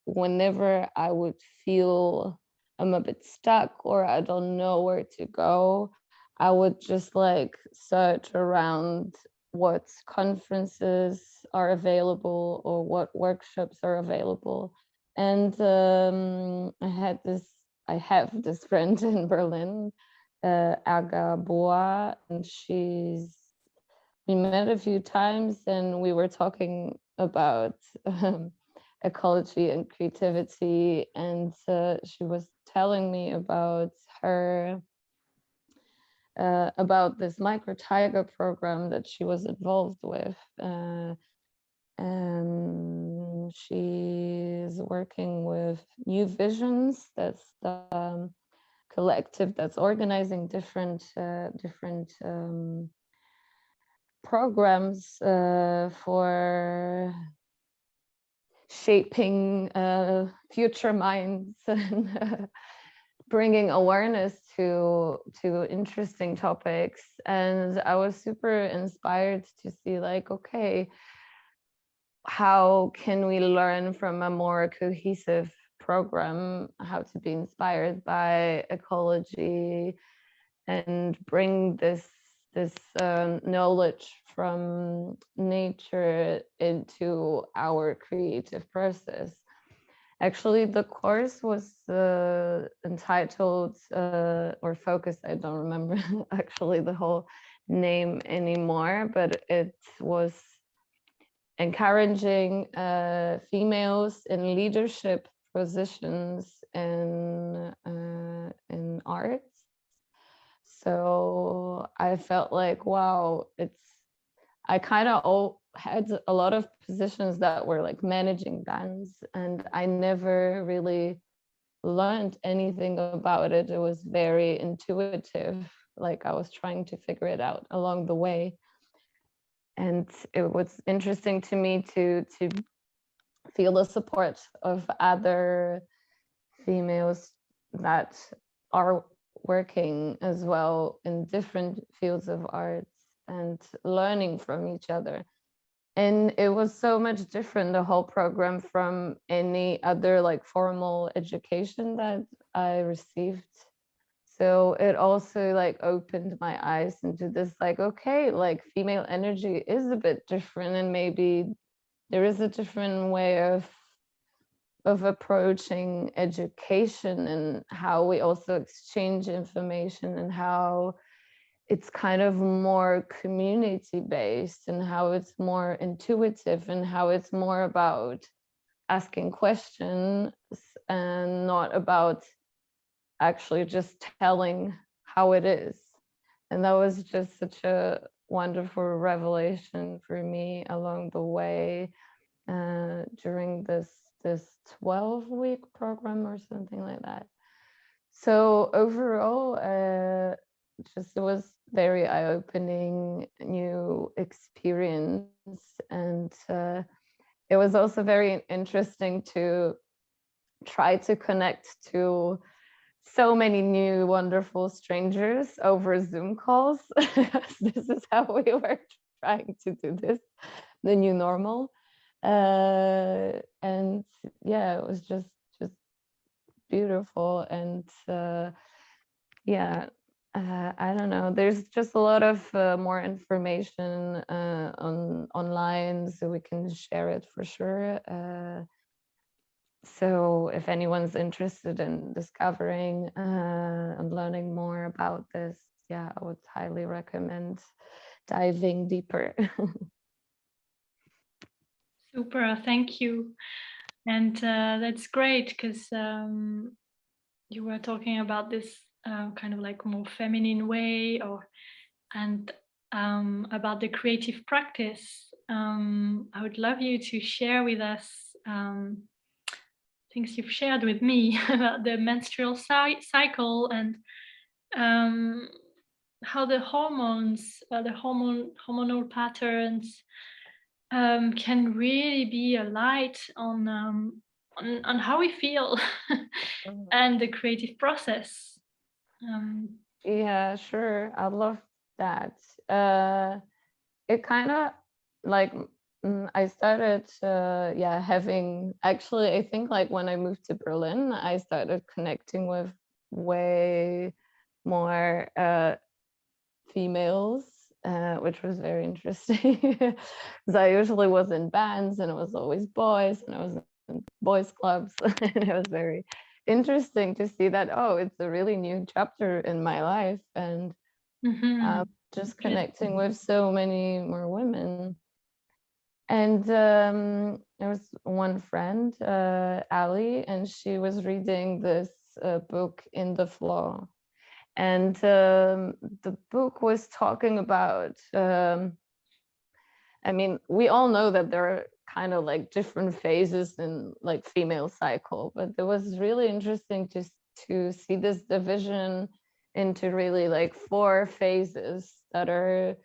whenever I would feel I'm a bit stuck or I don't know where to go, I would just like search around what conferences are available or what workshops are available. And I have this friend in Berlin, Aga Boa, and we met a few times and we were talking about ecology and creativity, and she was telling me about about this micro taiga program that she was involved with, and she's working with New Visions. That's the collective that's organizing different programs for shaping future minds and bringing awareness to interesting topics. And I was super inspired to see like, okay, how can we learn from a more cohesive program how to be inspired by ecology and bring this knowledge from nature into our creative process. Actually, the course was entitled or focused, I don't remember actually the whole name anymore, but it was encouraging females in leadership positions in arts. So I felt like, wow, I kind of had a lot of positions that were like managing bands, and I never really learned anything about it. It was very intuitive, like I was trying to figure it out along the way. And it was interesting to me to feel the support of other females that are working as well in different fields of arts. and learning from each other. And it was so much different, the whole program, from any other like formal education that I received. So it also like opened my eyes into this, like, okay, like female energy is a bit different, and maybe there is a different way of approaching education, and how we also exchange information, and how it's kind of more community based, and how it's more intuitive, and how it's more about asking questions and not about actually just telling how it is. And that was just such a wonderful revelation for me along the way during this 12-week program or something like that. So overall, just it was very eye-opening new experience, and it was also very interesting to try to connect to so many new wonderful strangers over Zoom calls. This is how we were trying to do this, the new normal. And yeah, it was just beautiful. And yeah, I don't know, there's just a lot of more information online, so we can share it for sure. So if anyone's interested in discovering and learning more about this, yeah, I would highly recommend diving deeper. Super, thank you. And that's great, because you were talking about this kind of like more feminine way, and about the creative practice. I would love you to share with us things you've shared with me about the menstrual cycle, and how the hormones, the hormonal patterns can really be a light on how we feel and the creative process. Yeah, sure. I love that. It kind of like I started yeah, having, actually I think like when I moved to Berlin, I started connecting with way more females, which was very interesting, because I usually was in bands and it was always boys, and I was in boys clubs. And it was very interesting to see that, oh, it's a really new chapter in my life, and just connecting with so many more women. And there was one friend, Ali, and she was reading this book, In the Flow. And the book was talking about, I mean, we all know that there are kind of like different phases in like female cycle, but it was really interesting to see this division into really like 4 phases that are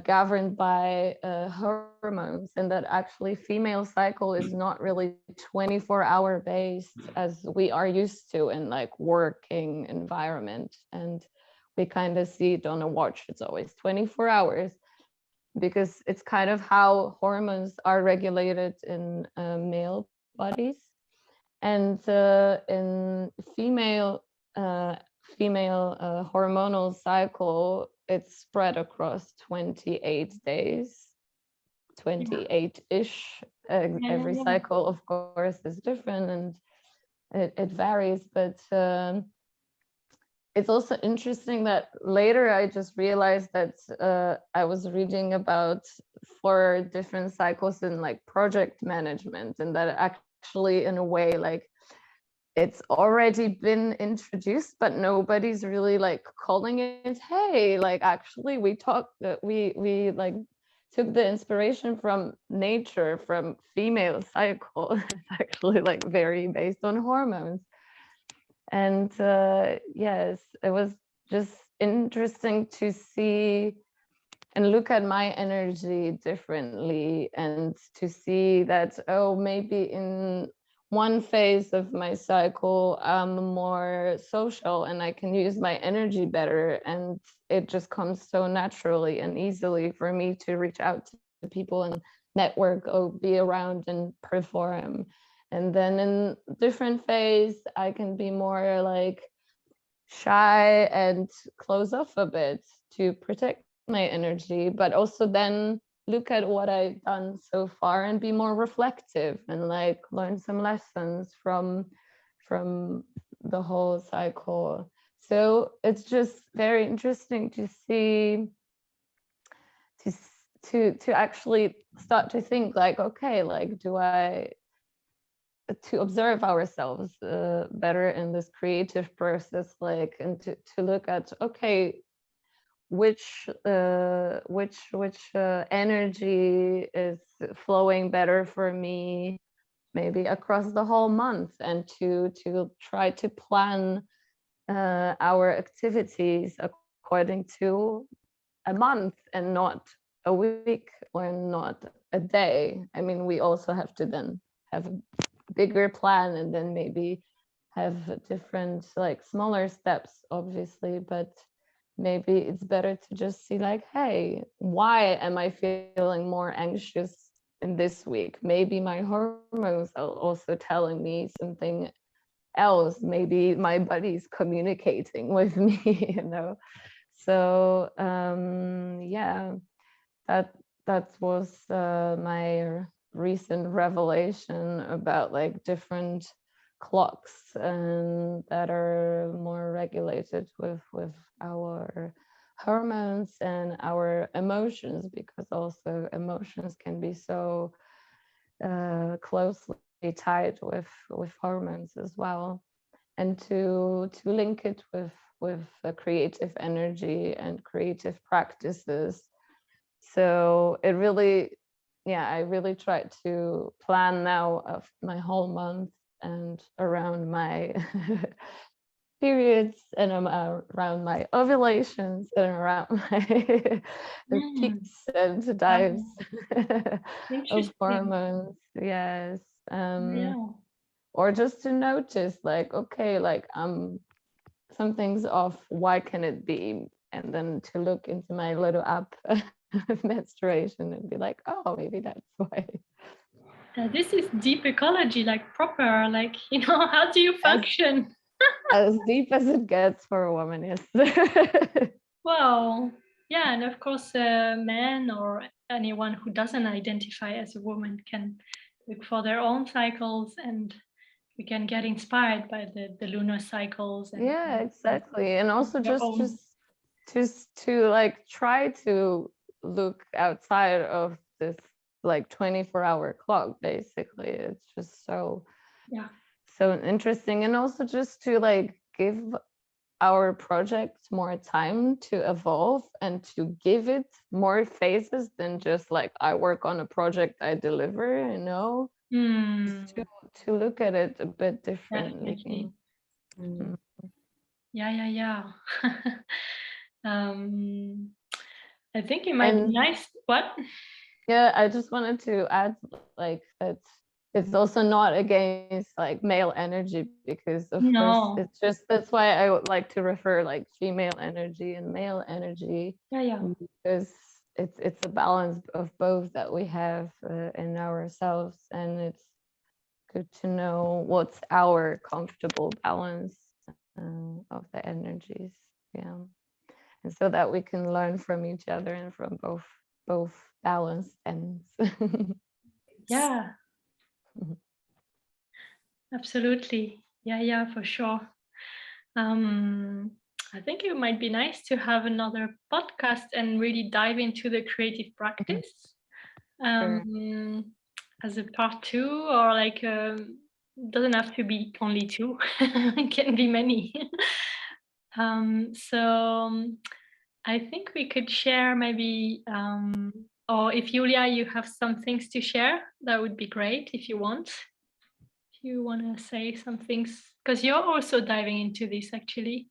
governed by hormones, and that actually female cycle is not really 24-hour based as we are used to in like working environment. And we kind of see it on a watch, it's always 24 hours, because it's kind of how hormones are regulated in male bodies. And in female hormonal cycle, it's spread across 28 days, 28-ish. Every cycle, of course, is different, and it varies. But it's also interesting that later I just realized that I was reading about 4 different cycles in like project management, and that actually, in a way, like it's already been introduced, but nobody's really like calling it, hey, like actually we talked, we like took the inspiration from nature, from female cycle. It's actually like very based on hormones. And yes, it was just interesting to see and look at my energy differently, and to see that, oh, maybe in one phase of my cycle, I'm more social and I can use my energy better, and it just comes so naturally and easily for me to reach out to people and network or be around and perform. And then in different phase, I can be more like shy and close off a bit to protect my energy, but also then look at what I've done so far and be more reflective and like learn some lessons from the whole cycle. So it's just very interesting to see, to actually start to think like, okay, like to observe ourselves better in this creative process, like, and to look at, okay, which energy is flowing better for me maybe across the whole month, and to try to plan our activities according to a month and not a week or not a day. I mean, we also have to then have a bigger plan and then maybe have different like smaller steps, obviously, but maybe it's better to just see like, hey, why am I feeling more anxious in this week? Maybe my hormones are also telling me something else. Maybe my body's communicating with me, you know. So yeah, that was my recent revelation about like different clocks and that are more regulated with our hormones and our emotions, because also emotions can be so closely tied with hormones as well, and to link it with a creative energy and creative practices. So it really, yeah, I really try to plan now of my whole month and around my periods and around my ovulations and around my the peaks and dives of Interesting. hormones. Yes. Yeah. Or just to notice like, okay, like something's off, why can it be? And then to look into my little app of menstruation and be like, oh, maybe that's why. This is deep ecology, like proper, like, you know, how do you function? As deep as it gets for a woman, yes. Well, yeah, and of course, men or anyone who doesn't identify as a woman can look for their own cycles, and we can get inspired by the lunar cycles. And Yeah, exactly. And also your own. just to like try to look outside of this like 24-hour clock, basically. It's just so Yeah. so interesting. And also just to like give our project more time to evolve and to give it more phases than just like I work on a project, I deliver, you know. Just to look at it a bit differently. Definitely. Mm. Yeah. I think it might be nice. What? Yeah, I just wanted to add like that it's also not against like male energy, because of course No. it's just, that's why I would like to refer like female energy and male energy, Yeah. because it's a balance of both that we have in ourselves, and it's good to know what's our comfortable balance of the energies. Yeah, and so that we can learn from each other and from both balanced ends. Yeah. Absolutely. Yeah, for sure. I think it might be nice to have another podcast and really dive into the creative practice. Sure. As a part 2, or like doesn't have to be only 2. It can be many. So I think we could share maybe, or if Julia, you have some things to share, that would be great if you want. If you want to say some things, because you're also diving into this actually,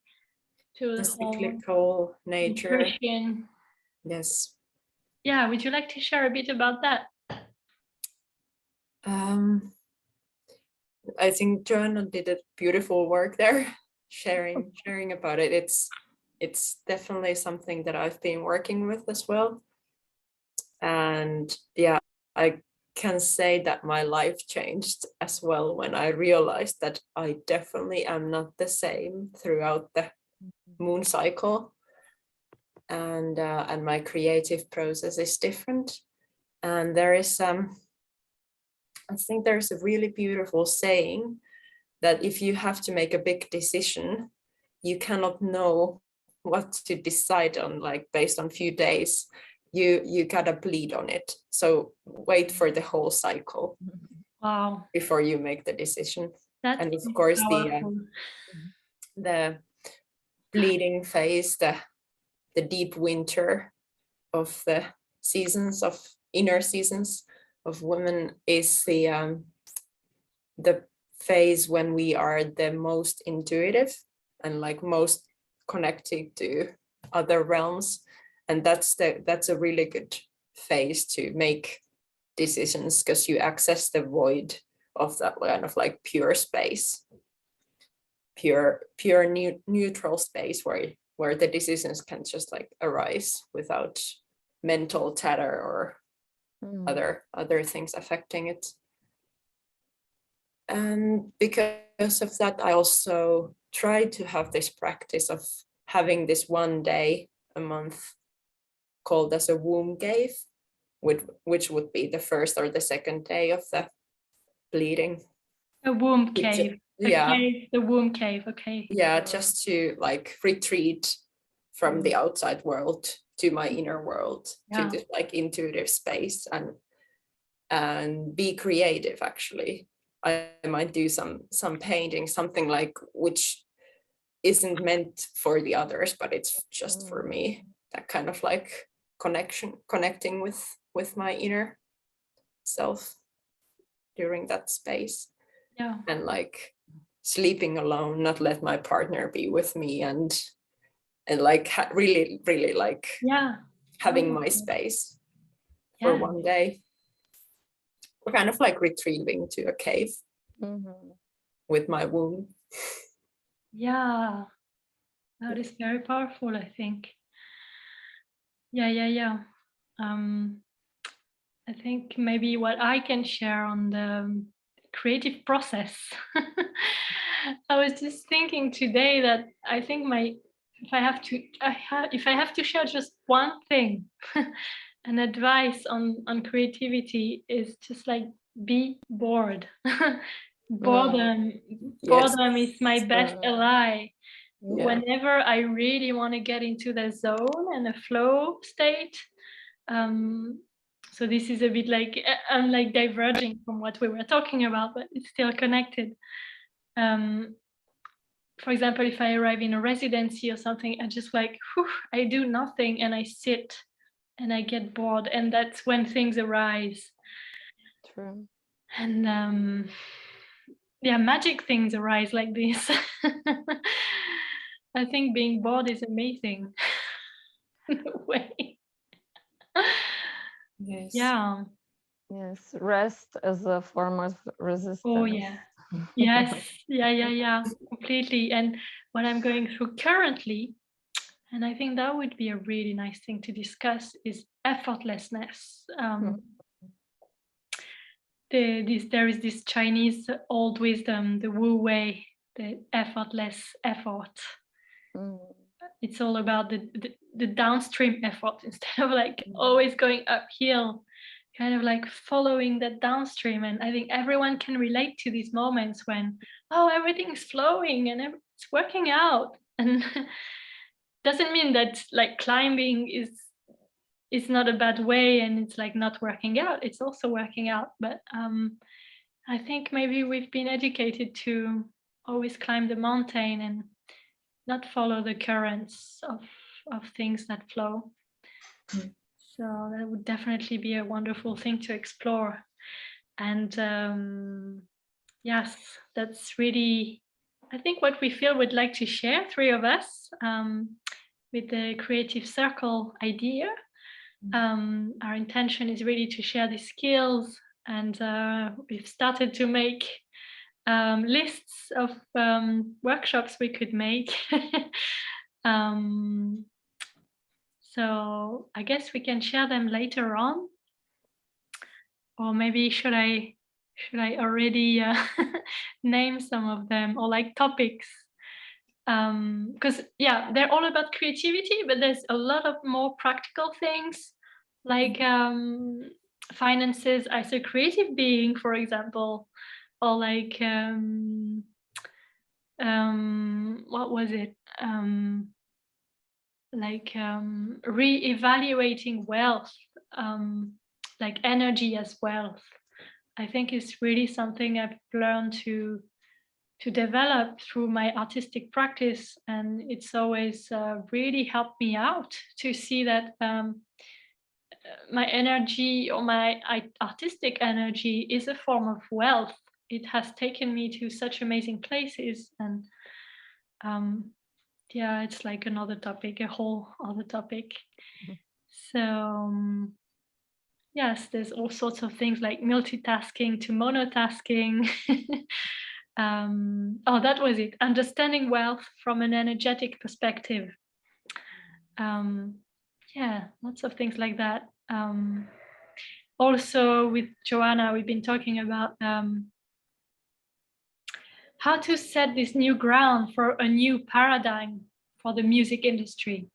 to The the whole cyclical nature. nutrition. Yes. Yeah, would you like to share a bit about that? I think Joanna did a beautiful work there, sharing about it. It's definitely something that I've been working with as well. And yeah, I can say that my life changed as well when I realized that I definitely am not the same throughout the moon cycle, and my creative process is different. And there is I think there's a really beautiful saying that if you have to make a big decision, you cannot know what to decide on, like based on few days. You gotta bleed on it. So wait for the whole cycle. Wow. Before you make the decision. That's and of course powerful. the bleeding phase, the deep winter of the seasons of inner seasons of women is the phase when we are the most intuitive and like most connected to other realms, and that's a really good phase to make decisions, because you access the void of that kind of like pure space, pure neutral space where the decisions can just like arise without mental chatter or other things affecting it. And because of that, I also try to have this practice of having this one day a month called as a womb cave, which would be the first or the second day of the bleeding. A womb cave. Yeah. Cave, the womb cave, okay. Yeah, just to like retreat from the outside world to my inner world, to this like intuitive space, and be creative. Actually, I might do some painting, something like which isn't meant for the others, but it's just for me. That kind of like connecting with my inner self during that space. Yeah. And like sleeping alone, not let my partner be with me, and like really like having my space for one day. We're kind of like retreating to a cave with my womb. Yeah, that is very powerful, I think. Yeah. I think maybe what I can share on the creative process. I was just thinking today that I think if I have to share just one thing, an advice on creativity is just like be bored. Boredom is my best ally. Whenever I really want to get into the zone and a flow state. So this is a bit like I'm like diverging from what we were talking about, but it's still connected. For example, if I arrive in a residency or something, I just like, I do nothing and I sit and I get bored, and that's when things arise. True. And magic things arise like this. I think being bored is amazing in a way. Yes. Yeah. Yes, rest as a form of resistance. Oh yeah. Yes. Yeah. Completely. And what I'm going through currently, and I think that would be a really nice thing to discuss, is effortlessness. There is this Chinese old wisdom, the Wu Wei, the effortless effort. It's all about the downstream effort instead of like always going uphill, kind of like following that downstream. And I think everyone can relate to these moments when, everything is flowing and it's working out. And doesn't mean that like climbing is not a bad way and it's like not working out. It's also working out. But I think maybe we've been educated to always climb the mountain and not follow the currents of things that flow. So that would definitely be a wonderful thing to explore. And yes, that's really, I think, what we feel we'd like to share, three of us, with the Creative Circle idea. Our intention is really to share the skills, and we've started to make lists of workshops we could make. So I guess we can share them later on, or maybe should I already name some of them, or like topics? Because yeah, they're all about creativity, but there's a lot of more practical things like finances as a creative being, for example, or like what was it? Re-evaluating wealth, like energy as wealth. I think is really something I've learned to develop through my artistic practice, and it's always really helped me out to see that my energy, or my artistic energy, is a form of wealth. It has taken me to such amazing places, and yeah, it's like another topic, a whole other topic. So yes, there's all sorts of things like multitasking to monotasking. Oh, that was it. Understanding wealth from an energetic perspective. Yeah, lots of things like that. Also with Joanna, we've been talking about how to set this new ground for a new paradigm for the music industry.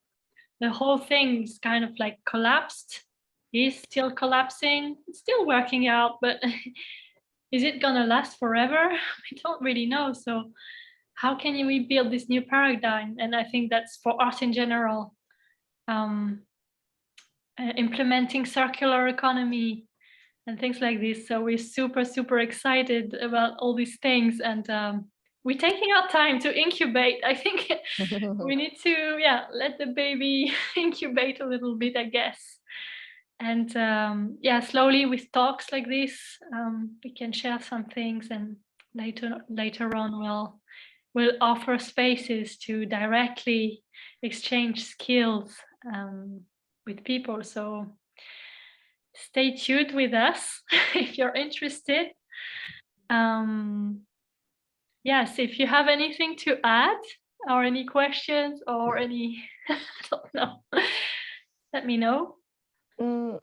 The whole thing's kind of like collapsed, is still collapsing, it's still working out, but is it gonna last forever? We don't really know. So how can we build this new paradigm? And I think that's for art in general. Implementing circular economy and things like this. So we're super excited about all these things, and we're taking our time to incubate. I think we need to, yeah, let the baby incubate a little bit, I guess. And yeah, slowly with talks like this, we can share some things, and later on we'll offer spaces to directly exchange skills with people. So stay tuned with us if you're interested. Yes, if you have anything to add, or any questions, or any, I don't know, let me know.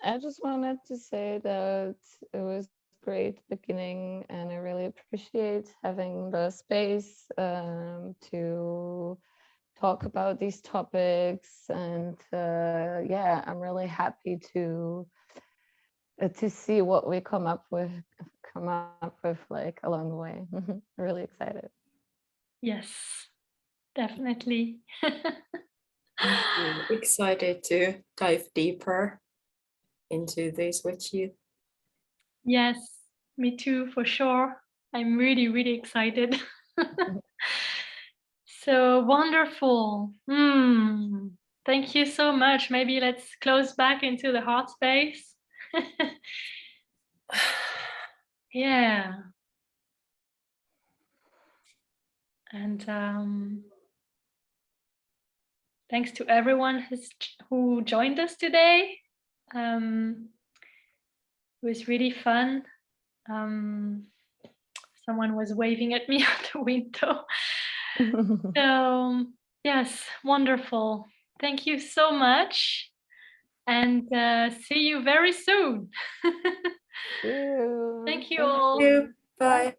I just wanted to say that it was great beginning, and I really appreciate having the space to talk about these topics. And yeah, I'm really happy to see what we come up with like along the way. Really excited. Yes, definitely. Excited to dive deeper into this with you. Yes, me too, for sure. I'm really excited. So wonderful. Thank you so much. Maybe let's close back into the heart space. Yeah. And thanks to everyone who joined us today. It was really fun. Someone was waving at me out the window. So yes, wonderful. Thank you so much, and see you very soon. See you. Thank you all. Thank you. Bye.